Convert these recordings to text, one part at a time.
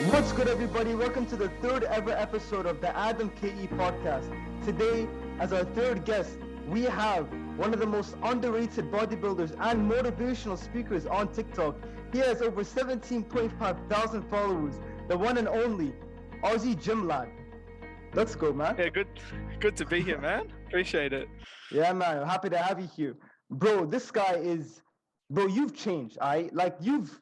What's good, everybody? Welcome to the third ever episode of the Adam KE podcast. Today, as our third guest, we have one of the most underrated bodybuilders and motivational speakers on TikTok. He has over 17.5 thousand followers, the one and only AussieGymLad. Let's go, man. Yeah, good to be here, man. Appreciate it. Yeah, man. I'm happy to have you here. Bro, this guy is, bro, you've changed, I like you've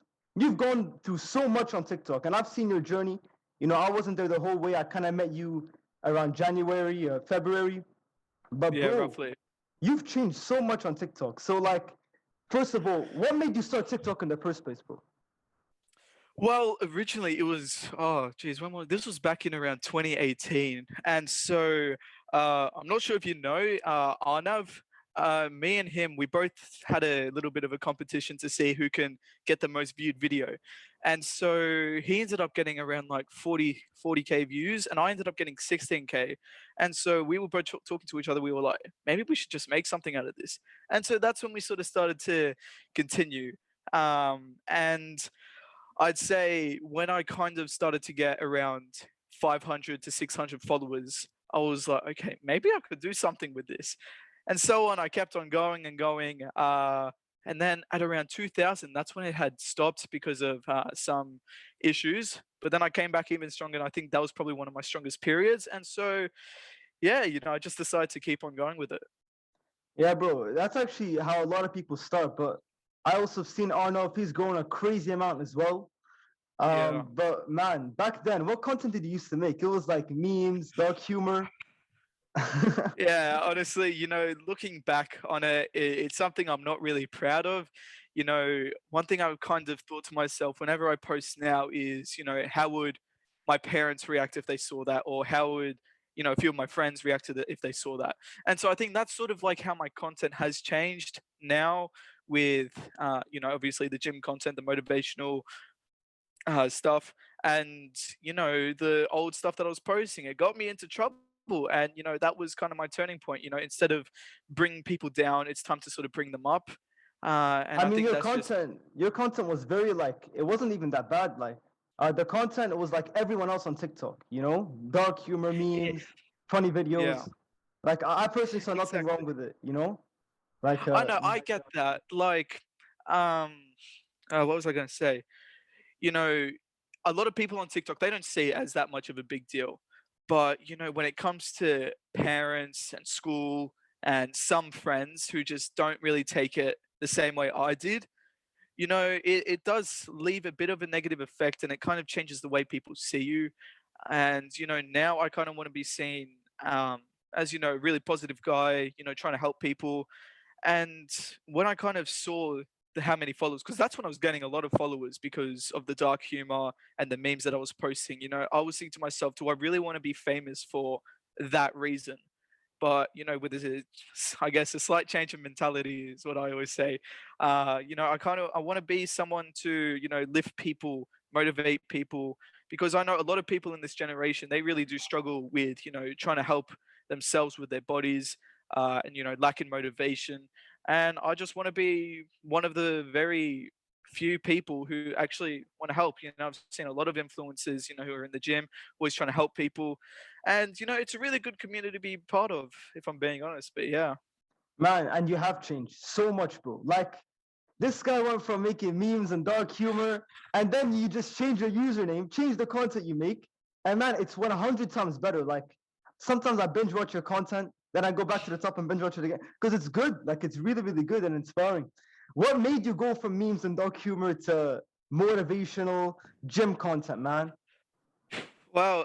gone through so much on TikTok, and I've seen your journey. You know, I wasn't there the whole way. I kind of met you around January, February. But Yeah, bro, roughly. you've changed so much on TikTok. So like, first of all, what made you start TikTok in the first place, bro? Well, originally it was geez, this was back in around 2018, and so I'm not sure if you know Arnav. Me and him, we both had a little bit of a competition to see who can get the most viewed video, and so he ended up getting around like 40k views, and I ended up getting 16k, and so we were both talking to each other. We were like, maybe we should just make something out of this, and so that's when we sort of started to continue. And I'd say when I kind of started to get around 500 to 600 followers, I was like, okay, maybe I could do something with this. And so on, I kept on going and going. And then at around 2000, that's when it had stopped because of some issues. But then I came back even stronger. And I think that was probably one of my strongest periods. And so, yeah, I just decided to keep on going with it. Yeah, bro, that's actually how a lot of people start. But I also seen Arnav, he's grown a crazy amount as well. Yeah. But man, back then, what content did you used to make? It was like memes, dark humor. Yeah, honestly, looking back on it, it's something I'm not really proud of. One thing I've kind of thought to myself whenever I post now is, how would my parents react if they saw that, or how would, a few of my friends react to that if they saw that. And so I think that's sort of like how my content has changed now with, obviously the gym content, the motivational stuff, and the old stuff that I was posting. It got me into trouble, and that was kind of my turning point. Instead of bringing people down, it's time to sort of bring them up. And I I mean, think that's just your content was very like it wasn't even that bad. Like, the content was like everyone else on TikTok. You know, dark humor, yeah, memes, funny yeah, videos. Like, I personally saw nothing wrong exactly. with it. You know, like, I know, I get that. Like, um, what was I going to say? You know, a lot of people on TikTok, they don't see it as that much of a big deal. But, when it comes to parents and school and some friends who just don't really take it the same way I did, it does leave a bit of a negative effect, and it kind of changes the way people see you. And, now I kind of want to be seen as, a really positive guy, trying to help people. And when I kind of saw how many followers, because that's when I was gaining a lot of followers because of the dark humor and the memes that I was posting, I was thinking to myself, do I really want to be famous for that reason? But with I guess a slight change of mentality is what I always say. I want to be someone to lift people, motivate people, because I know a lot of people in this generation, they really do struggle with trying to help themselves with their bodies, and lacking motivation. And I just want to be one of the very few people who actually want to help. I've seen a lot of influencers, who are in the gym, always trying to help people. And it's a really good community to be part of, if I'm being honest. But yeah. man, and you have changed so much, bro. Like, this guy went from making memes and dark humor, and then you just change your username, change the content you make, and man, it's 100 times better. Like, sometimes I binge watch your content, then I go back to the top and binge watch it again because it's good. Like, it's really, really good and inspiring. What made you go from memes and dark humor to motivational gym content, man? Well,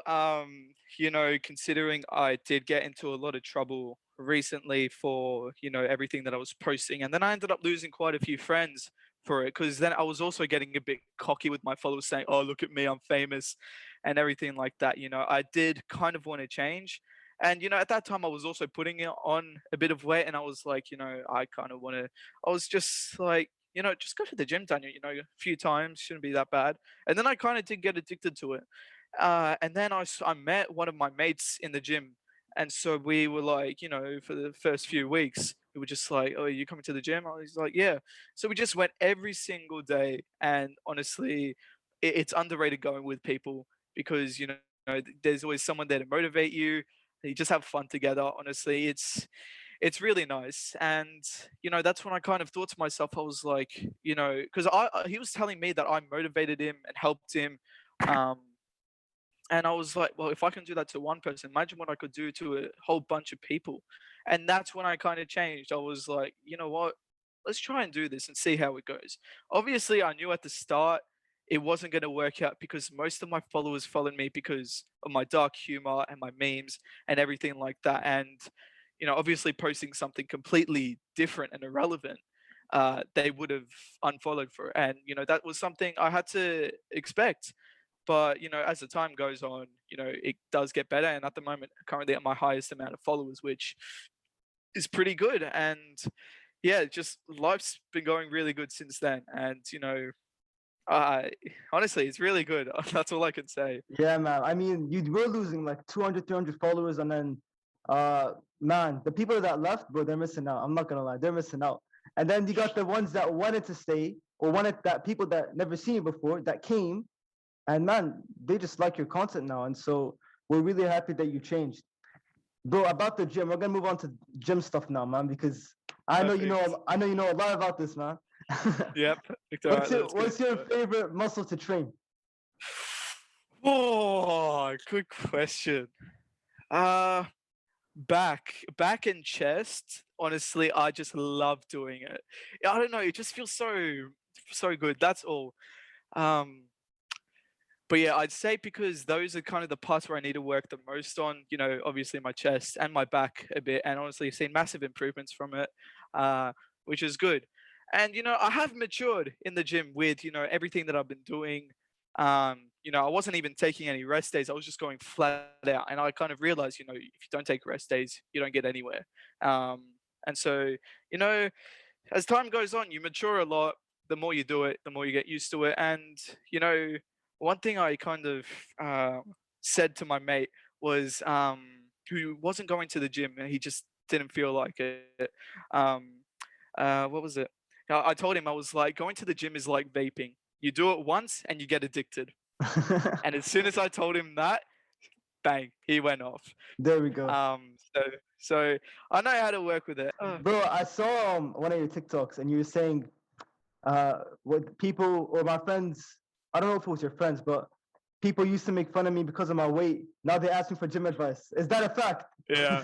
considering I did get into a lot of trouble recently for, everything that I was posting, and then I ended up losing quite a few friends for it, because then I was also getting a bit cocky with my followers saying, oh, look at me, I'm famous, and everything like that. I did kind of want to change. And, at that time, I was also putting it on a bit of weight, and I was like, I kind of want to, I was just like, just go to the gym, Daniel, a few times, shouldn't be that bad. And then I kind of did get addicted to it. And then I met one of my mates in the gym. And so we were like, for the first few weeks, we were just like, oh, are you coming to the gym? I was like, yeah. So we just went every single day. And honestly, it's underrated going with people because there's always someone there to motivate you. You just have fun together. Honestly, it's really nice. And that's when I kind of thought to myself, I was like, because he was telling me that I motivated him and helped him. Um, and I was like, well, if I can do that to one person, imagine what I could do to a whole bunch of people. And that's when I kind of changed. I was like, you know what? Let's try and do this and see how it goes. Obviously, I knew at the start it wasn't going to work out because most of my followers followed me because of my dark humor and my memes and everything like that. And, obviously posting something completely different and irrelevant, they would have unfollowed for it. And, that was something I had to expect. But, as the time goes on, it does get better. And at the moment, currently at my highest amount of followers, which is pretty good. And yeah, just life's been going really good since then. And, uh, honestly, it's really good. That's all I can say. Yeah, man. I mean, you were losing like 200, 300 followers, and then, man, the people that left, bro, they're missing out. I'm not gonna lie, they're missing out. And then you got the ones that wanted to stay, or wanted that people that never seen you before that came, and man, they just like your content now, and so we're really happy that you changed, bro. About the gym, we're gonna move on to gym stuff now, man, because Perfect. I know you know a lot about this, man. Yeah, perfect. All right, let's get What's your into it. favorite muscle to train? Oh, good question. Uh, back and chest. Honestly, I just love doing it. I don't know. It just feels so good. That's all. Um, but yeah, I'd say because those are kind of the parts where I need to work the most on, obviously my chest and my back a bit. And honestly, I've seen massive improvements from it, uh, which is good. And, I have matured in the gym with, everything that I've been doing. I wasn't even taking any rest days. I was just going flat out. And I kind of realized, if you don't take rest days, you don't get anywhere. And so, you know, as time goes on, you mature a lot. The more you do it, the more you get used to it. And one thing I kind of uh, said to my mate was, who wasn't going to the gym and he just didn't feel like it. Um, what was it? I told him I was like, going to the gym is like vaping. You do it once and you get addicted. And as soon as I told him that, bang, he went off. There we go. So I know how to work with it. Bro, I saw one of your TikToks, and you were saying what people or my friends, I don't know if it was your friends, but people used to make fun of me because of my weight. Now they ask me for gym advice. Is that a fact? Yeah,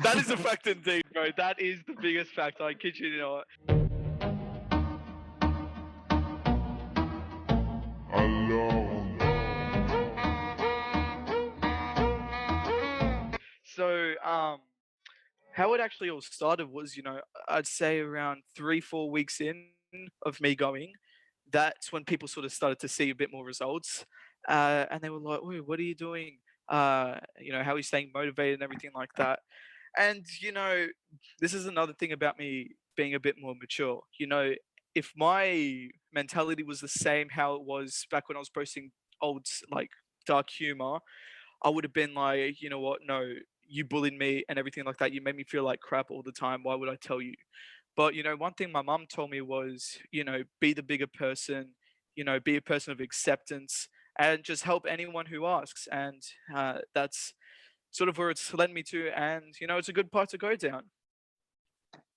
that is a fact indeed, bro. That is the biggest fact. I kid you not. So, how it actually all started was, I'd say around 3, 4 weeks in of me going, that's when people sort of started to see a bit more results. And they were like, "Wait, what are you doing? How are you staying motivated and everything like that?" And, this is another thing about me being a bit more mature. If my mentality was the same how it was back when I was posting like dark humor, I would have been like, you know what? No, you bullied me and everything like that. You made me feel like crap all the time. Why would I tell you? But, one thing my mum told me was, be the bigger person, be a person of acceptance and just help anyone who asks. And that's sort of where it's led me to. And, it's a good path to go down.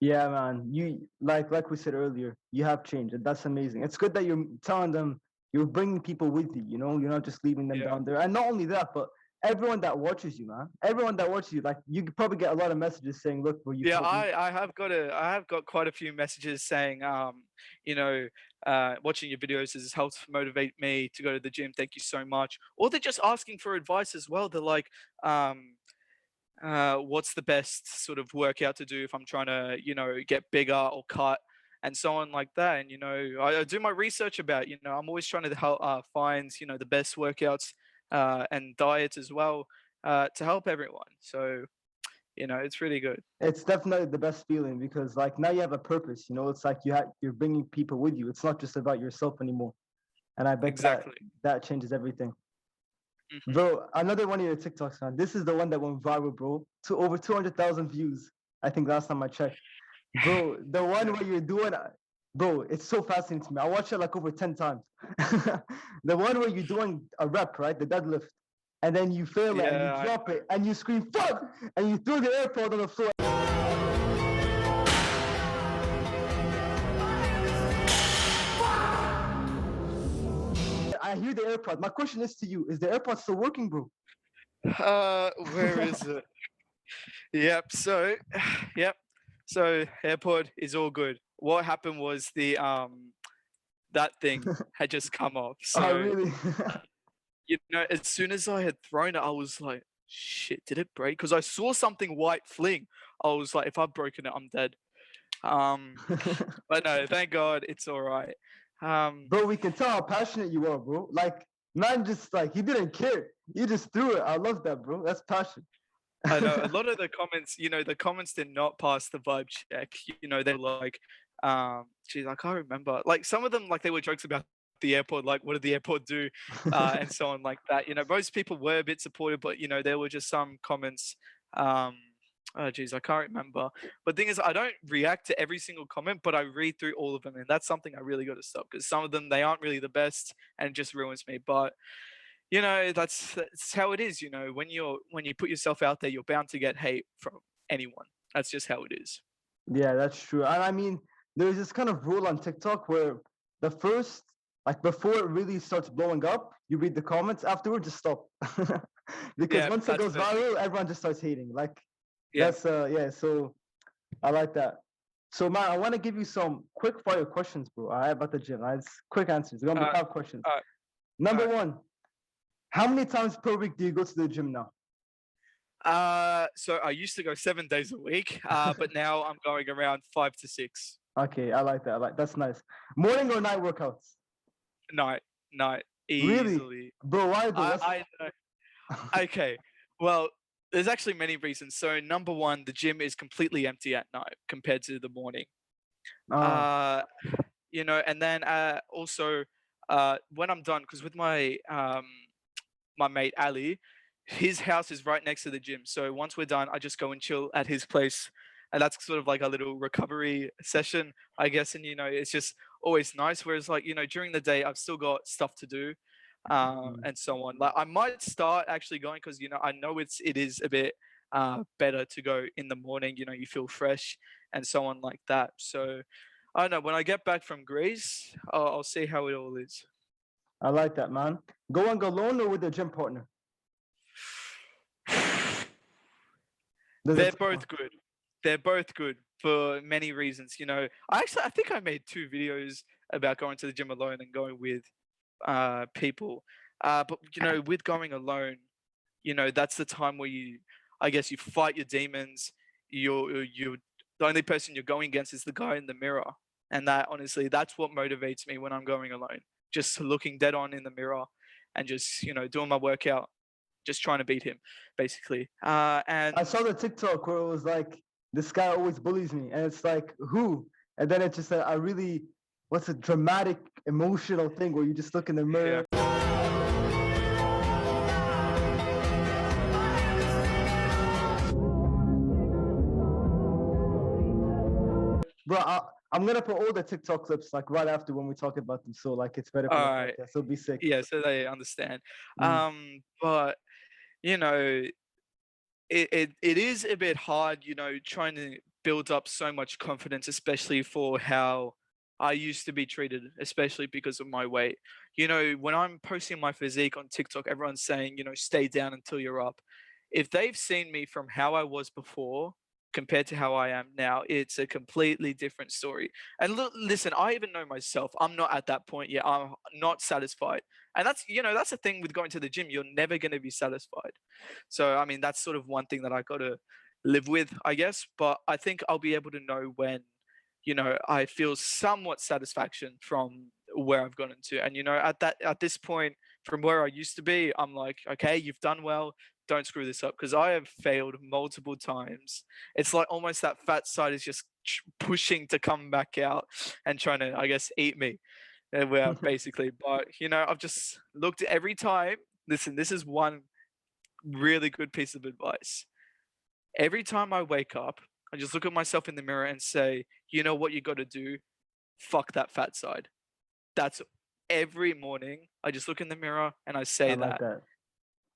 Yeah, man. You like we said earlier, you have changed, and that's amazing. It's good that you're telling them you're bringing people with you. You're not just leaving them Yeah. down there. And not only that, but everyone that watches you, man. Everyone that watches you, like you could probably get a lot of messages saying, "Look, where you Yeah, put me." I have got quite a few messages saying, watching your videos has helped motivate me to go to the gym. Thank you so much. Or they're just asking for advice as well. They're like, what's the best sort of workout to do if I'm trying to, get bigger or cut and so on like that. And, I do my research about, I'm always trying to help find, the best workouts and diets as well to help everyone. So, it's really good. It's definitely the best feeling because like now you have a purpose. It's like you're bringing people with you. It's not just about yourself anymore. And I bet that Exactly. that changes everything. Hmm. Bro, another one of your TikToks, man. This is the one that went viral, bro. To over 200,000 views. I think last time I checked. Bro, the one Yeah. where you're doing Bro, it's so fascinating to me. I watched it like over 10 times. The one where you're doing a rep, right? The deadlift. And then you fail it and you Yeah, I drop know. it and you scream, fuck! And you throw the AirPod on the floor. I hear the AirPod. My question is to you, is the AirPod still working, bro? Where is it? Yep. So, yep. So AirPod is all good. What happened was that thing had just come off. Oh, So, really? as soon as I had thrown it, I was like, shit, did it break? Because I saw something white fling. I was like, if I've broken it, I'm dead. Um, but no, thank God it's all right. Bro, we can tell how passionate you are, bro. Like, man, just like, he didn't care. He just threw it. I love that, bro. That's passion. I know a lot of the comments, the comments did not pass the vibe check. They were like, geez, I can't remember. Like some of them, like they were jokes about the airport, like what did the airport do, and so on like that. Most people were a bit supportive, but there were just some comments. Um, oh geez, I can't remember. But the thing is, I don't react to every single comment, but I read through all of them, and that's something I really got to stop because some of them they aren't really the best, and it just ruins me. But that's how it is. When you put yourself out there, you're bound to get hate from anyone. That's just how it is. Yeah, that's true. And I mean, there's this kind of rule on TikTok where the first, like before it really starts blowing up, you read the comments. Afterwards, just stop. Because Yeah, once it that's goes perfect. viral, everyone just starts hating. Like Yeah. that's yeah. So I like that. So man, I want to give you some quick fire questions, bro. All right, about the gym. All right, it's quick answers. It's gonna be Uh, 5 questions. uh, Number uh, one, how many times per week do you go to the gym now? so I used to go 7 days a week, but now I'm going around 5 to 6. Okay, I like that. I like that's nice. Morning or night workouts? Night, night, Really, easily. bro? Why though? What's I know. Okay. Well, there's actually many reasons. So number one, the gym is completely empty at night compared to the morning. uh Uh, and then also when I'm done, because with my mate Ali, his house is right next to the gym. So once we're done, I just go and chill at his place, and that's sort of like a little recovery session, I guess. And it's just always nice. Whereas like during the day, I've still got stuff to do, mm, and so on. Like I might start actually going because I know it is a bit better to go in the morning. You feel fresh and so on like that. So I don't know. When I get back from Greece, I'll see how it all is. I like that, man. Going alone or with a gym partner? Does it They're take both good. They're both good for many reasons. I think I made 2 videos about going to the gym alone and going with people. But with going alone, that's the time where I guess you fight your demons. You the only person you're going against is the guy in the mirror, and that honestly, that's what motivates me when I'm going alone. Just looking dead on in the mirror, and just doing my workout, just trying to beat him, basically. I And saw the TikTok where it was like, this guy always bullies me, and it's like, who? And then it's just a really, what's a dramatic, emotional thing where you just look in the yeah. mirror. Bro, I'm gonna put all the TikTok clips like right after when we talk about them, so like it's better for the Alright. podcast. So be sick. Yeah, so they understand. Mm. But, you know, it is a bit hard, trying to build up so much confidence, especially for how I used to be treated, especially because of my weight. When I'm posting my physique on TikTok, everyone's saying, stay down until you're up. If they've seen me from how I was before compared to how I am now, it's a completely different story. And listen, I even know myself, I'm not at that point yet. I'm not satisfied. And that's the thing with going to the gym. You're never going to be satisfied. So, I mean, that's sort of one thing that I got to live with, I guess. But I think I'll be able to know when, I feel somewhat satisfaction from where I've gotten to. And, at this point, from where I used to be, I'm like, okay, you've done well. Don't screw this up because I have failed multiple times. It's like almost that fat side is just pushing to come back out and trying to, I guess, eat me. Well, basically, but I've just looked at every time. Listen, this is one really good piece of advice. Every time I wake up, I just look at myself in the mirror and say, you know what you got to do? fuck that fat side. That's every morning. I just look in the mirror and I I say like that. that.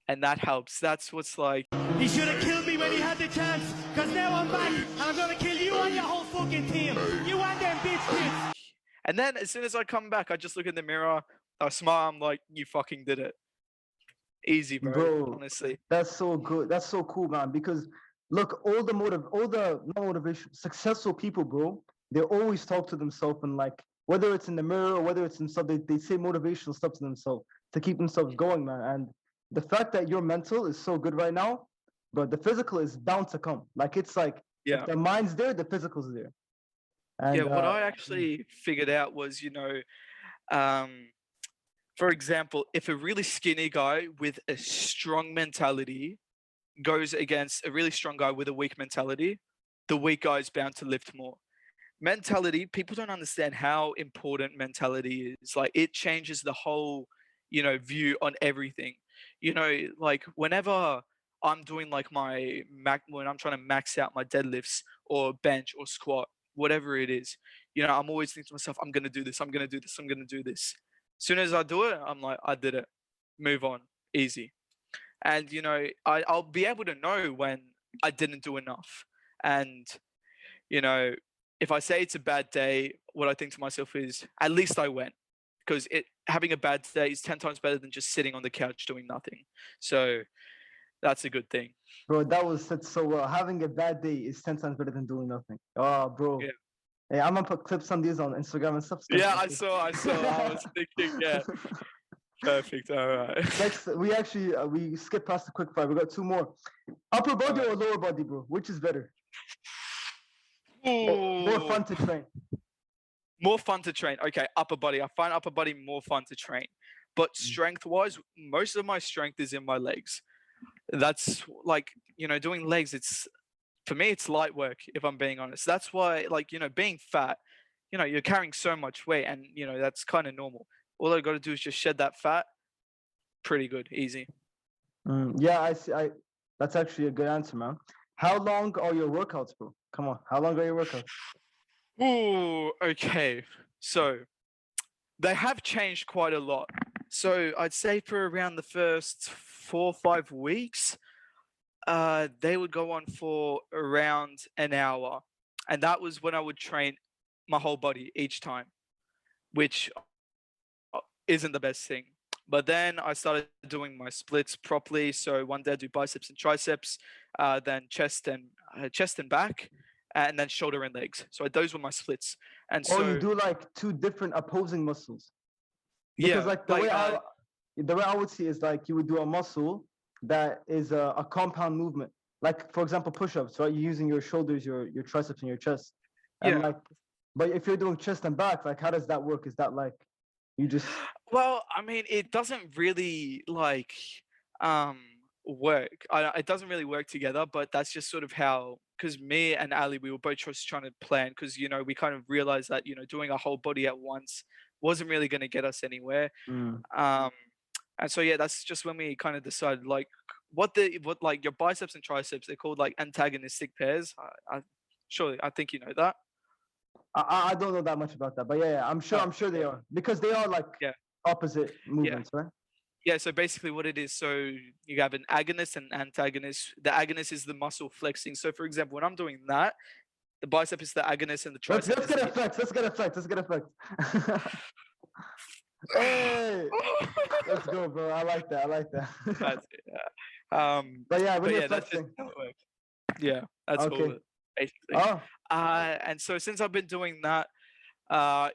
And that helps. That's what's like. He should have killed me when he had the chance, because now I'm back and I'm gonna kill you and your whole fucking team. You and them bitch kids. And then as soon as I come back, I just look in the mirror, I smile, I'm like, you fucking did it. Easy, Bro, honestly. that's so good. That's so cool, man. Because look, all the not motivation, successful people, bro, they always talk to themselves and like whether it's in the mirror or whether it's in stuff, they say motivational stuff to themselves to keep themselves going, man. And the fact that your mental is so good right now, but the physical is bound to come. Like it's like Yeah. if the mind's there, the physical's there. And Yeah, what I actually figured out was, for example, if a really skinny guy with a strong mentality goes against a really strong guy with a weak mentality, the weak guy is bound to lift more. Mentality, people don't understand how important mentality is. Like it changes the whole, view on everything. Like whenever I'm doing like when I'm trying to max out my deadlifts or bench or squat, whatever it is, I'm always thinking to myself, I'm gonna do this, I'm gonna do this, I'm gonna do this. As soon as I do it, I'm like, I did it. Move on. Easy. And I'll be able to know when I didn't do enough. And if I say it's a bad day, what I think to myself is, at least I went, because having a bad day is 10 times better than just sitting on the couch doing nothing. So that's a good thing. bro, that was said so well. Having a bad day is 10 times better than doing nothing. Oh, bro. Yeah. Hey, I'm gonna put clips on these on Instagram and stuff. Yeah, I saw. I was thinking, yeah. Perfect. All right. Next, we skipped past the quick fire. We got two more. Upper body Alright. or lower body, bro? Which is better? More fun to train. More fun to train. Okay, upper body. I find upper body more fun to train. But strength-wise, most of my strength is in my legs. That's like, doing legs, for me, it's light work, if I'm being honest. That's why, like, being fat, you're carrying so much weight and, that's kind of normal. All I got to do is just shed that fat. Pretty good. Easy. Yeah, I see. That's actually a good answer, man. How long are your workouts, bro? Come on. How long are your workouts? Ooh, okay. So they have changed quite a lot. So I'd say for around the first 4 or 5 weeks, they would go on for around an hour. And that was when I would train my whole body each time, which isn't the best thing. But then I started doing my splits properly. So one day I do biceps and triceps, then chest and back, and then shoulder and legs. So those were my splits. And Or so you do like two different opposing muscles. yeah, Because like the way I would see is like you would do a muscle that is a compound movement. Like for example, push-ups, right? You're using your shoulders, your triceps, and your chest. And yeah. like, but if you're doing chest and back, like how does that work? Is that like you just Well, I mean, it doesn't really like work. It doesn't really work together, but that's just sort of how. Because me and Ali, we were both just trying to plan. Because we kind of realized that doing our whole body at once wasn't really going to get us anywhere. And so yeah, that's just when we kind of decided like what like your biceps and triceps, they're called like antagonistic pairs. I think you know that. I don't know that much about that, but yeah, I'm sure they are because they are like Yeah. opposite movements, right? Yeah, so basically what it is, so you have an agonist and antagonist. The agonist is the muscle flexing. So for example, when I'm doing that, the bicep is the agonist and the Let's tricep get a flex. Let's get a flex. Let's get a flex. Hey, let's go, bro. I like that. I like that. That's it, yeah. But yeah, when you're That's just flexing. how it works. Yeah, that's all Okay. it, basically. Oh, And so since I've been doing that,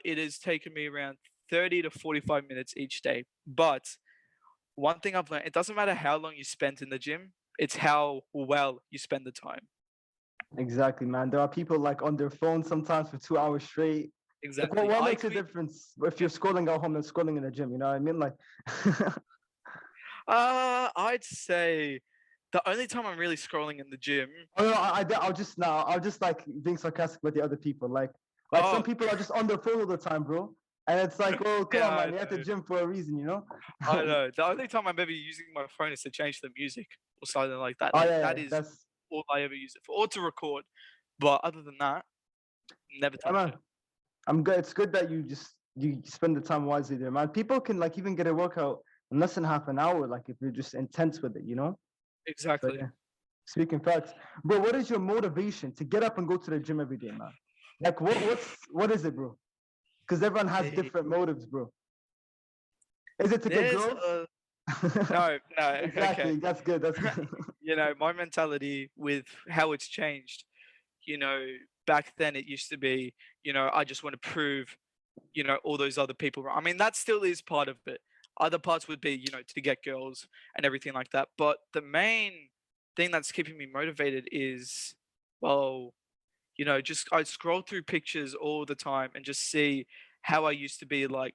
it has taken me around 30 to 45 minutes each day. But one thing I've learned, it doesn't matter how long you spend in the gym, it's how well you spend the time. exactly, man. There are people like on their phone sometimes for 2 hours straight. Exactly. What makes a difference if you're scrolling at home and scrolling in the gym? You know what I mean? Like, I'd say the only time I'm really scrolling in the gym. oh no, I'll just like being sarcastic with the other people. Like some people are just on their phone all the time, bro. And it's like, oh, come Yeah, on, I man, you're at the know. gym for a reason, you know? I know. The only time I'm ever using my phone is to change the music or something like that. Oh Like yeah, that yeah, is that's all I ever use it for, or to record. But other than that, never yeah, touch man. it. I'm good. It's good that you spend the time wisely there, man. People can like even get a workout in less than half an hour, like if you're just intense with it, you know? So Exactly. yeah. Speaking facts. Bro, what is your motivation to get up and go to the gym every day, man? Like what is it, bro? Because everyone has Eh, different motives, bro. Is it to get There's girls? a no, no, okay. Exactly. That's good. That's good. You know, my mentality with how it's changed, you know, back then it used to be, you know, I just want to prove, you know, all those other people wrong. I mean, that still is part of it. Other parts would be, you know, to get girls and everything like that. But the main thing that's keeping me motivated is, well, you know, just I scroll through pictures all the time and just see how I used to be like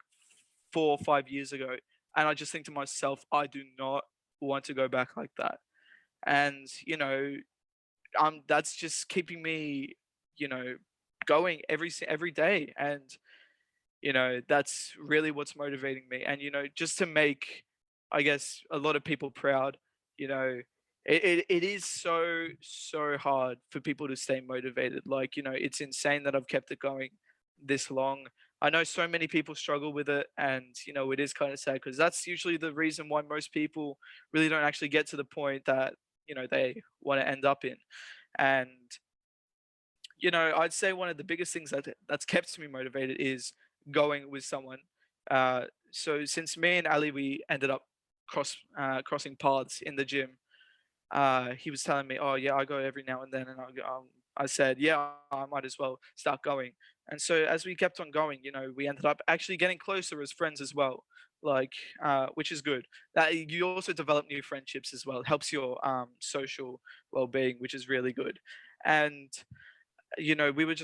4 or 5 years ago. And I just think to myself, I do not want to go back like that. And, you know, that's just keeping me, you know, going every day. And, you know, that's really what's motivating me. And, you know, just to make, I guess, a lot of people proud, you know, it is so hard for people to stay motivated. Like, you know, it's insane that I've kept it going this long. I know so many people struggle with it, and you know, it is kind of sad because that's usually the reason why most people really don't actually get to the point that, you know, they want to end up in. And you know, I'd say one of the biggest things that's kept me motivated is going with someone. So since me and Ali, we ended up crossing paths in the gym. He was telling me, "Oh yeah, I go every now and then," and I said, "Yeah, I might as well start going." And so as we kept on going, you know, we ended up actually getting closer as friends as well, like which is good. That you also develop new friendships as well. It helps your social well-being, which is really good. And you know, we were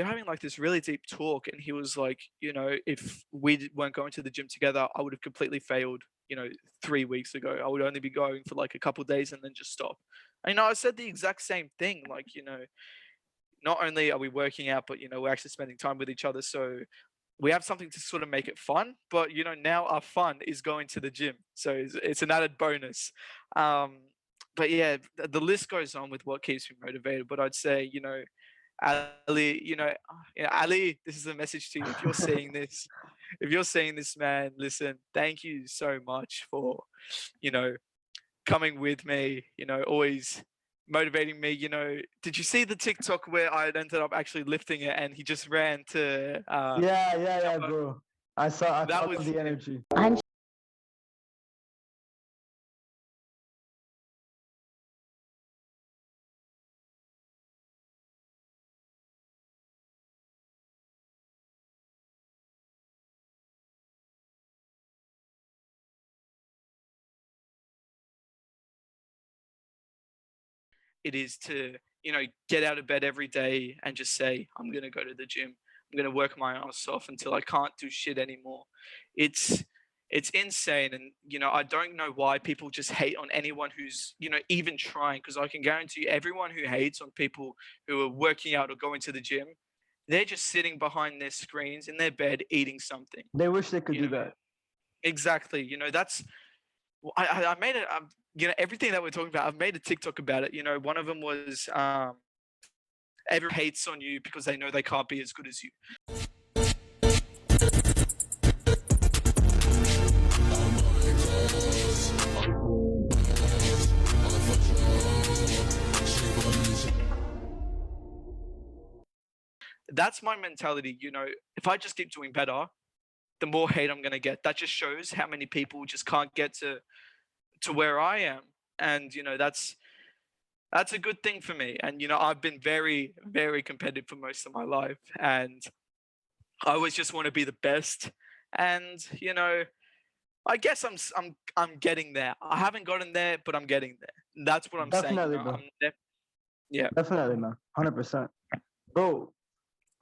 having like this really deep talk, and he was like, you know, if weren't going to the gym together, I would have completely failed. You know, 3 weeks ago, I would only be going for like a couple days and then just stop. And, you know, I said the exact same thing. Like, you know, not only are we working out, but you know, we're actually spending time with each other. So we have something to sort of make it fun. But you know, now our fun is going to the gym, so it's an added bonus. Um, but yeah, the list goes on with what keeps me motivated. But I'd say, you know, Ali, Ali, this is a message to you. If you're seeing this, if you're seeing this, man, listen, thank you so much for, you know, coming with me, you know, always motivating me. You know, did you see the TikTok where I ended up actually lifting it and he just ran to Yeah, jump over? bro. I That love was the him. energy. It is to, you know, get out of bed every day and just say, I'm going to go to the gym. I'm going to work my ass off until I can't do shit anymore. It's, it's insane. And, you know, I don't know why people just hate on anyone who's, you know, even trying, because I can guarantee you everyone who hates on people who are working out or going to the gym, they're just sitting behind their screens in their bed eating something, They wish they could you do know. that. Exactly. You know, that's I made it. You know, everything that we're talking about, I've made a TikTok about it. You know, one of them was everyone hates on you because they know they can't be as good as you. That's my mentality. You know, if I just keep doing better, the more hate I'm gonna get. That just shows how many people just can't get to where I am, and you know, that's a good thing for me. And you know, I've been very competitive for most of my life, and I always just want to be the best. And you know, I guess I'm getting there. I haven't gotten there, but I'm getting there. That's what I'm saying. You Definitely, know, bro. yeah, Definitely, man. 100%. Bro,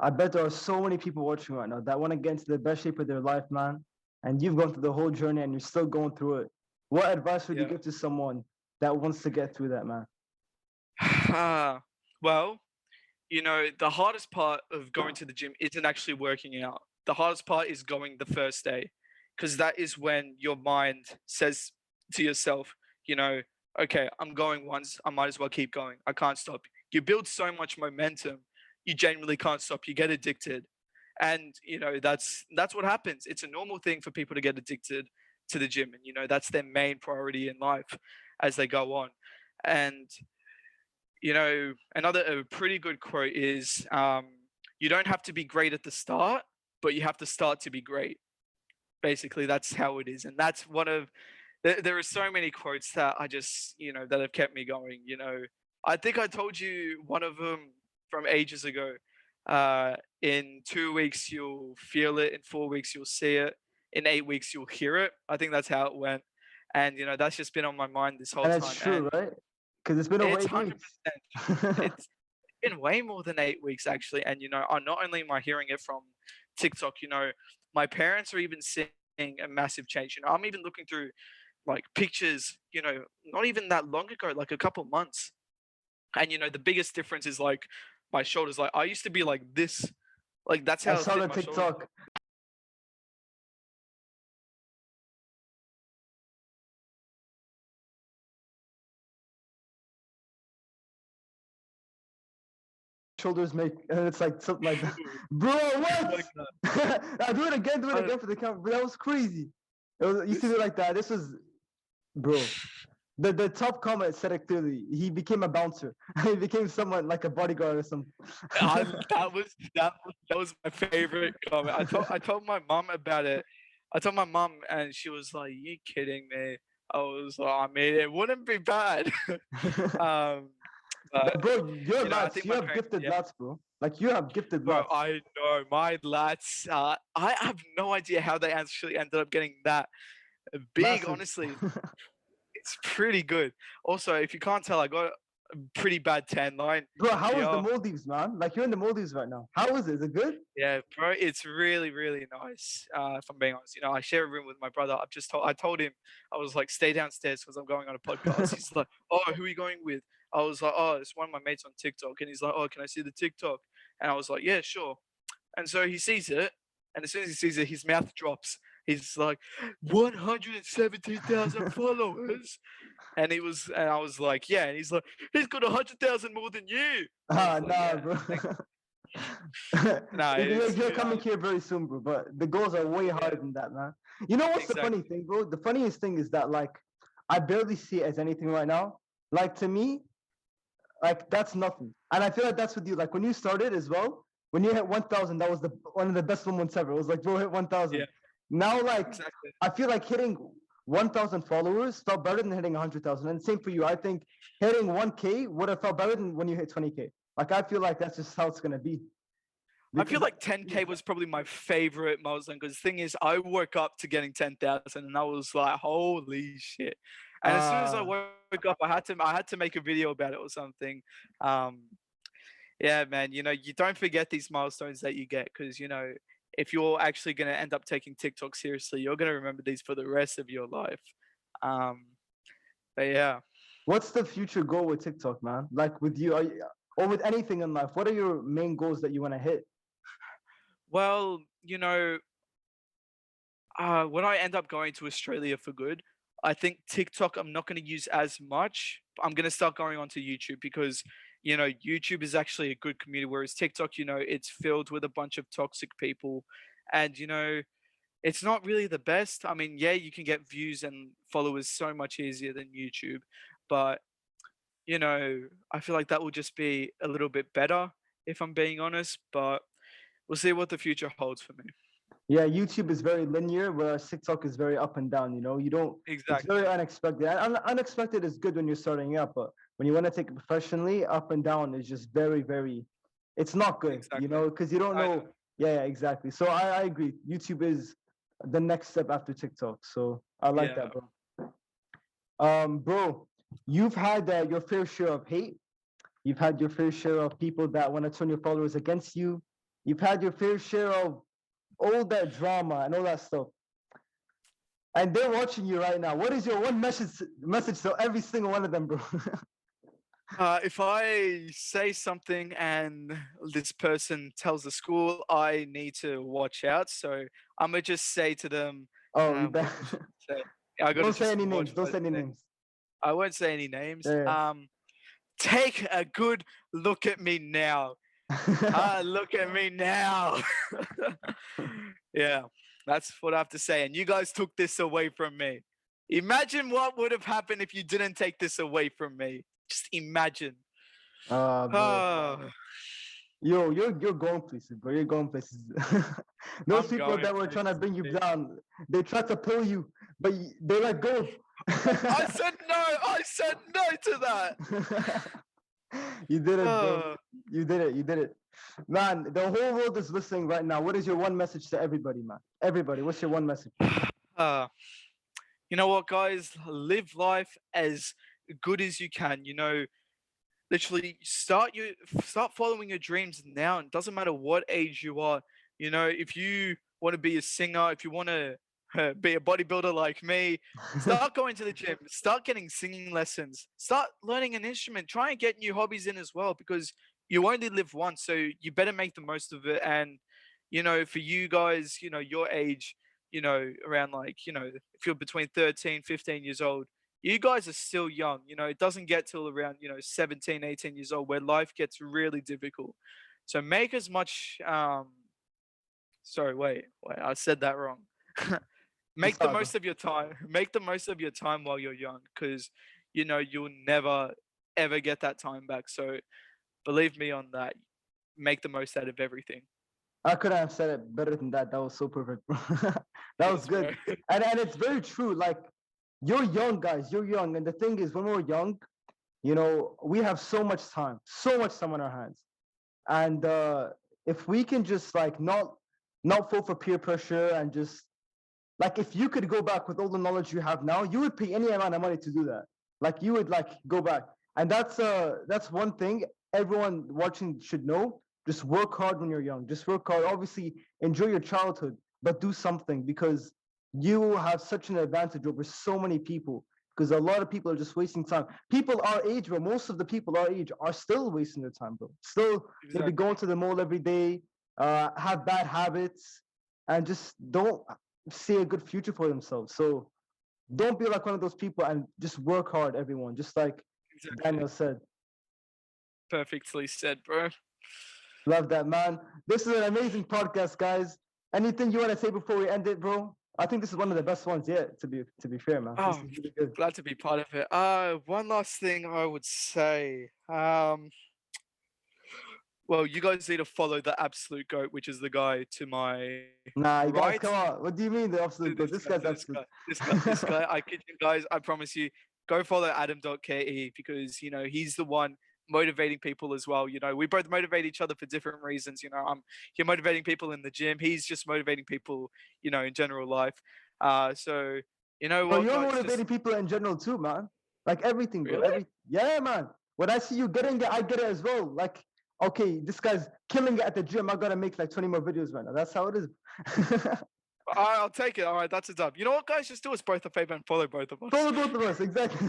I bet there are so many people watching right now that want to get into the best shape of their life, man. And you've gone through the whole journey and you're still going through it. What advice would you yeah. give to someone that wants to get through that, man? Well, you know, the hardest part of going to the gym isn't actually working out. The hardest part is going the first day, because that is when your mind says to yourself, you know, okay, I'm going once, I might as well keep going. I can't stop. You build so much momentum, you genuinely can't stop. You get addicted. And that's what happens. It's a normal thing for people to get addicted to the gym, and that's their main priority in life as they go on. And another a pretty good quote is, you don't have to be great at the start, but you have to start to be great. Basically, that's how it is. And that's one of there are so many quotes that I just that have kept me going. I think I told you one of them from ages ago. In 2 weeks you'll feel it, in 4 weeks you'll see it, in 8 weeks you'll hear it. I think that's how it went. And that's just been on my mind this whole And time. it's true, And right? Because it's been over it's 8 weeks. 100% true. It's been way more than 8 weeks actually. And not only am I hearing it from TikTok, my parents are even seeing a massive change. I'm even looking through like pictures, not even that long ago, like a couple months. And the biggest difference is like my shoulders. Like I used to be like this, like that's I how saw thin the my shoulders TikTok. were. Shoulders make, and it's like something like that. Bro, what? Like that. I do it again I- for the camera. But that was crazy. It used to be like that. This was, bro. The top comment said it clearly. He became a bouncer. He became someone like a bodyguard or something. that was my favorite comment. I told my mom about it. I told my mom, and she was like, "You kidding me?" I was like, "I mean, it wouldn't be bad." um, but Bro, your I lats, think you my have parents, gifted yeah. lats, bro. Like you have gifted Bro, lats. I know my lats. I have no idea how they actually ended up getting that big. Massive. Honestly, it's pretty good. Also, if you can't tell, I got a pretty bad tan line. Bro, how is the Yeah, Maldives, man? Like you're in the Maldives right now. How is it? Is it good? yeah, bro, it's really, really nice. If I'm being honest, I share a room with my brother. I told him, I was like, stay downstairs because I'm going on a podcast. He's like, oh, who are you going with? I was like, oh, it's one of my mates on TikTok, and he's like, oh, can I see the TikTok? And I was like, yeah, sure. And so he sees it, and as soon as he sees it, his mouth drops. He's like, 117,000 followers. And I was like, yeah. And he's like, he's got 100,000 more than you. I Ah, was like, nah, yeah. bro. Nah, You're coming here very soon, bro. But the goals are way harder than that, man. You know what's the funny exactly. thing, bro? The funniest thing is that like I barely see it as anything right now. Like to me, like that's nothing. And I feel like that's with you. Like when you started as well, when you hit 1,000, that was one of the best moments ever. It was like, bro, hit 1,000. Yeah, Now, like exactly. I feel like hitting 1,000 followers felt better than hitting 100,000. And same for you. I think hitting 1K would have felt better than when you hit 20K. Like I feel like that's just how it's gonna be. I feel Because like 10K was probably my favorite milestone because the thing is, I woke up to getting 10,000 and I was like, holy shit. And as soon as I uh woke up, I had to make a video about it or something. Um, yeah, man, you don't forget these milestones that you get because, if you're actually going to end up taking TikTok seriously, you're going to remember these for the rest of your life. Um, but yeah. what's the future goal with TikTok, man? Like with you, or with anything in life, what are your main goals that you want to hit? Well, when I end up going to Australia for good, I think TikTok I'm not going to use as much. I'm going to start going onto YouTube because, YouTube is actually a good community, whereas TikTok, it's filled with a bunch of toxic people. And, it's not really the best. I mean, yeah, you can get views and followers so much easier than YouTube, but, I feel like that will just be a little bit better if I'm being honest, but we'll see what the future holds for me. Yeah, YouTube is very linear, whereas TikTok is very up and down. You don't. It's very Exactly. unexpected. And unexpected is good when you're starting up, but when you want to take it professionally, up and down is just very, very. It's not good, Exactly. because you don't I know. know. Yeah, exactly. So I agree. YouTube is the next step after TikTok. So I like Yeah. that, bro. Bro, you've had your fair share of hate. You've had your fair share of people that want to turn your followers against you. You've had your fair share of all that drama and all that stuff. And they're watching you right now. What is your one message to every single one of them, bro? If I say something and this person tells the school, I need to watch out. So I'm gonna just say to them, Oh, you what bet. should I say? I gotta Don't say just any watch names. Don't what say any I say. names. I won't say any names. Yeah. Take a good look at me now. Look at me now. Yeah, that's what I have to say. And you guys took this away from me. Imagine what would have happened if you didn't take this away from me. Just imagine. Bro. Oh, You're going places, bro. You're going places. Those I'm people going that were trying to bring you places. down, they tried to pull you, but they let go. I said no. I said no to that. You did it, bro. Oh, You did it. You did it. Man, the whole world is listening right now. What is your one message to everybody, man? Everybody, what's your one message? uh, you know what, guys? Live life as good as you can. Literally start following your dreams now. It doesn't matter what age you are. If you want to be a singer, if you want to be a bodybuilder like me, start going to the gym, start getting singing lessons, start learning an instrument, try and get new hobbies in as well, because you only live once, so you better make the most of it. And for you guys, your age, around, like, if you're between 13, 15 years old, you guys are still young. It doesn't get till around 17, 18 years old where life gets really difficult. So make as much sorry, wait, I said that wrong. It's Make the hard, bro. most of your time. Make the most of your time while you're young, because you'll never ever get that time back. So believe me on that. Make the most out of everything. I couldn't have said it better than that. That was so perfect, bro. That was Cheers, bro. good. And it's very true. Like, you're young, guys. You're young. And the thing is, when we're young, we have so much time on our hands. And if we can just like not fall for peer pressure, and just like, if you could go back with all the knowledge you have now, you would pay any amount of money to do that. Like, you would like go back. And that's one thing everyone watching should know. Just work hard when you're young. Just work hard. Obviously, enjoy your childhood, but do something, because you have such an advantage over so many people. Because a lot of people are just wasting time. People our age, bro, most of the people our age are still wasting their time, bro. Still maybe Exactly. going to the mall every day, have bad habits, and just don't see a good future for themselves. So don't be like one of those people, and just work hard, everyone. Just like Exactly. Daniel said. Perfectly said, bro. Love that, man. This is an amazing podcast, guys. Anything you want to say before we end it, bro? I think this is one of the best ones yet, to be fair, man. This Oh, is really good. glad to be part of it. One last thing I would say. Well, you guys need to follow the absolute goat, which is the guy to my Nah, you guys, right. come on. What do you mean the absolute good? This guy's This absolute. guy, this guy. I kid you guys. I promise you. Go follow Adam.ke, because he's the one motivating people as well. We both motivate each other for different reasons. I'm here motivating people in the gym. He's just motivating people, in general life. So you know Bro, what, you're guys? motivating people in general too, man. Like everything, bro. Really? Yeah, man. When I see you getting it, I get it as well. Like, okay, this guy's killing it at the gym. I gotta make like 20 more videos right now. That's how it is. I'll take it. All right, that's a dub. You know what, guys? Just do us both a favor and follow both of us. Follow both of us, exactly.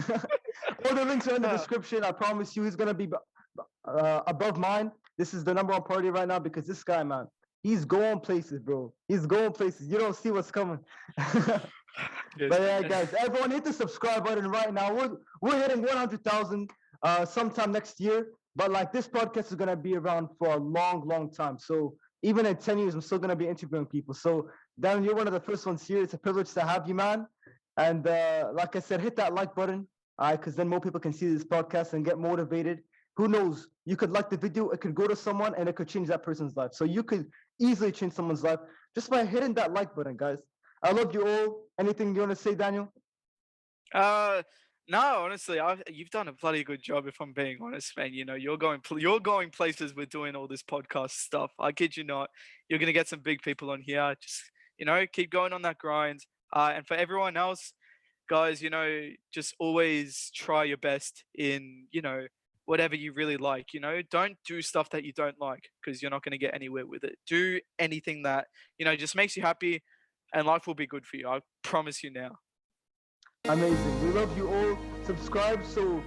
All the links are in the Uh, description. I promise you, he's gonna be above mine. This is the number one priority right now, because this guy, man, he's going places, bro. He's going places. You don't see what's coming. yes, But yeah, man. guys, everyone hit the subscribe button right now. We're hitting 100,000 sometime next year. But like, this podcast is gonna be around for a long, long time. So even in 10 years, I'm still gonna be interviewing people. So Dan, you're one of the first ones here. It's a privilege to have you, man. And like I said, hit that like button, because then more people can see this podcast and get motivated. Who knows? You could like the video, it could go to someone, and it could change that person's life. So you could easily change someone's life just by hitting that like button, guys. I love you all. Anything you want to say, Daniel? No, honestly, you've done a bloody good job. If I'm being honest, man, you're going places with doing all this podcast stuff. I kid you not. You're gonna get some big people on here. Just keep going on that grind. And for everyone else, guys, just always try your best in whatever you really like. Don't do stuff that you don't like, because you're not gonna get anywhere with it. Do anything that just makes you happy, and life will be good for you. I promise you now. Amazing. We love you all. Subscribe so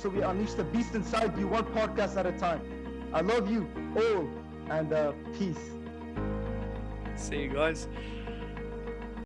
we unleash the beast inside you, one podcast at a time. I love you all, and peace. See you guys.